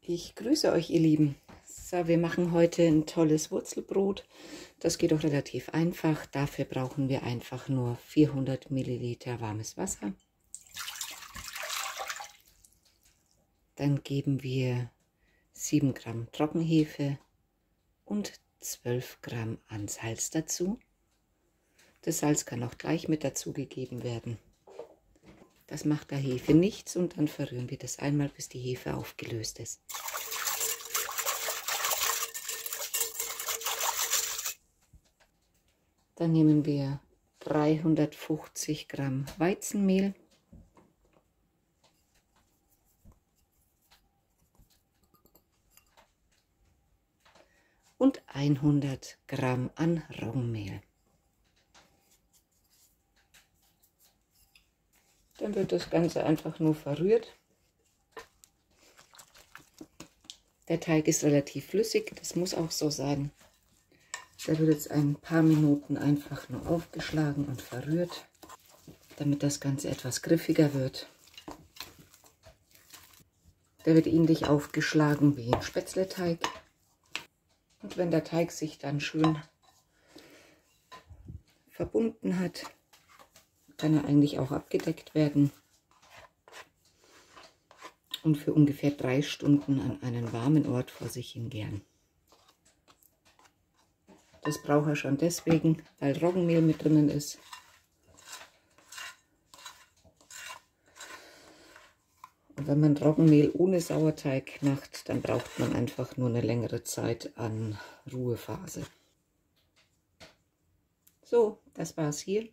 Ich grüße euch, ihr Lieben. So, wir machen heute ein tolles Wurzelbrot. Das geht auch relativ einfach. Dafür brauchen wir einfach nur 400 Milliliter warmes Wasser. Dann geben wir 7 Gramm Trockenhefe und 12 Gramm an Salz dazu. Das Salz kann auch gleich mit dazu gegeben werden. Das macht der Hefe nichts und dann verrühren wir das einmal, bis die Hefe aufgelöst ist. Dann nehmen wir 350 Gramm Weizenmehl. Und 100 Gramm an Roggenmehl. Dann wird das Ganze einfach nur verrührt. Der Teig ist relativ flüssig, das muss auch so sein. Der wird jetzt ein paar Minuten einfach nur aufgeschlagen und verrührt, damit das Ganze etwas griffiger wird. Der wird ähnlich aufgeschlagen wie ein Spätzleteig. Und wenn der Teig sich dann schön verbunden hat, kann er eigentlich auch abgedeckt werden und für ungefähr 3 Stunden an einen warmen Ort vor sich hin gären. Das braucht er schon deswegen, weil Roggenmehl mit drinnen ist. Und wenn man Roggenmehl ohne Sauerteig macht, dann braucht man einfach nur eine längere Zeit an Ruhephase. So, das war's hier.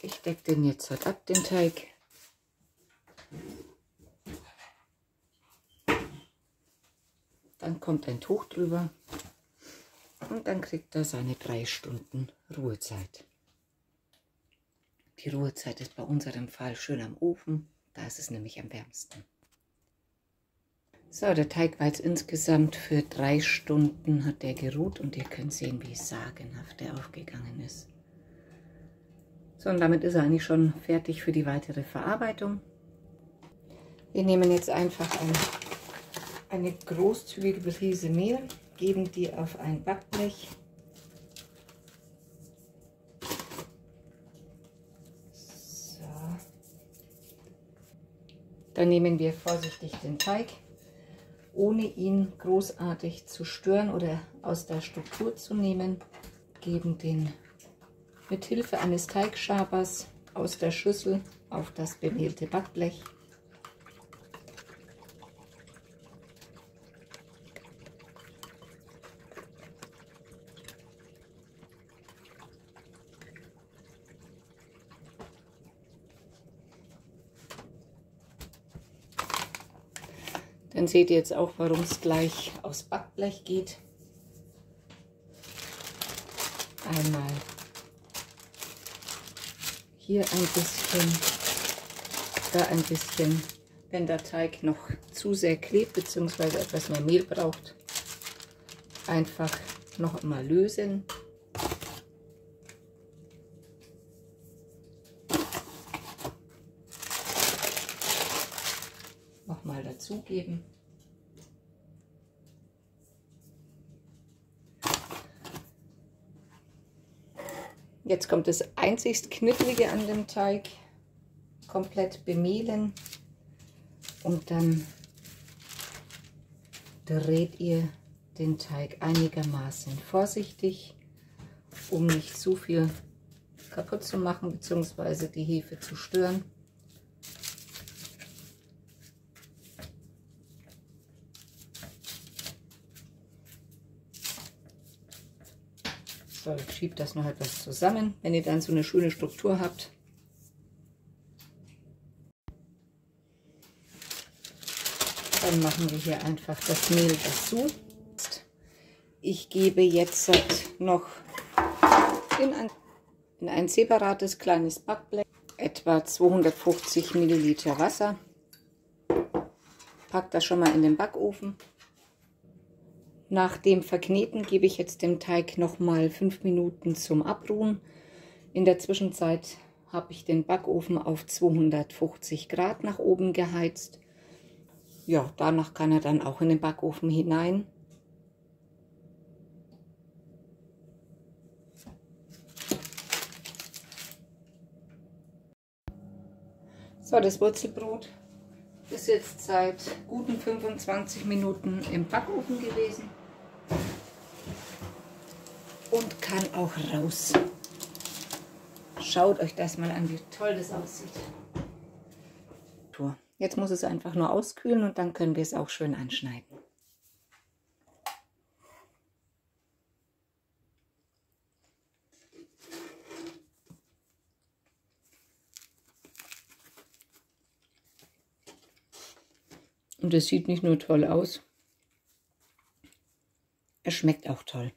Ich decke den jetzt halt ab, den Teig. Dann kommt ein Tuch drüber und dann kriegt er seine 3 Stunden Ruhezeit. Die Ruhezeit ist bei unserem Fall schön am Ofen, da ist es nämlich am wärmsten. So, der Teig war jetzt insgesamt für 3 Stunden hat der geruht und ihr könnt sehen, wie sagenhaft der aufgegangen ist. So, und damit ist er eigentlich schon fertig für die weitere Verarbeitung. Wir nehmen jetzt einfach eine großzügige Prise Mehl, geben die auf ein Backblech. So. Dann nehmen wir vorsichtig den Teig, ohne ihn großartig zu stören oder aus der Struktur zu nehmen, geben den mit Hilfe eines Teigschabers aus der Schüssel auf das bemehlte Backblech. Dann seht ihr jetzt auch, warum es gleich aufs Backblech geht. Einmal hier ein bisschen, da ein bisschen. Wenn der Teig noch zu sehr klebt bzw. etwas mehr Mehl braucht, einfach noch einmal lösen. Nochmal dazugeben. Jetzt kommt das einzigst Knifflige an dem Teig. Komplett bemehlen und dann dreht ihr den Teig einigermaßen vorsichtig, um nicht zu viel kaputt zu machen bzw. die Hefe zu stören. So, ich schiebe das noch etwas zusammen, wenn ihr dann so eine schöne Struktur habt. Dann machen wir hier einfach das Mehl dazu. Ich gebe jetzt noch in ein separates kleines Backblech etwa 250 Milliliter Wasser. Packt das schon mal in den Backofen. Nach dem Verkneten gebe ich jetzt dem Teig noch mal 5 Minuten zum Abruhen In der Zwischenzeit habe ich den Backofen auf 250 Grad nach oben geheizt. Ja, danach kann er dann auch in den Backofen hinein. So, das Wurzelbrot ist jetzt seit guten 25 Minuten im Backofen gewesen und kann auch raus. Schaut euch das mal an, wie toll das aussieht. Jetzt muss es einfach nur auskühlen und dann können wir es auch schön anschneiden. Und es sieht nicht nur toll aus, es schmeckt auch toll.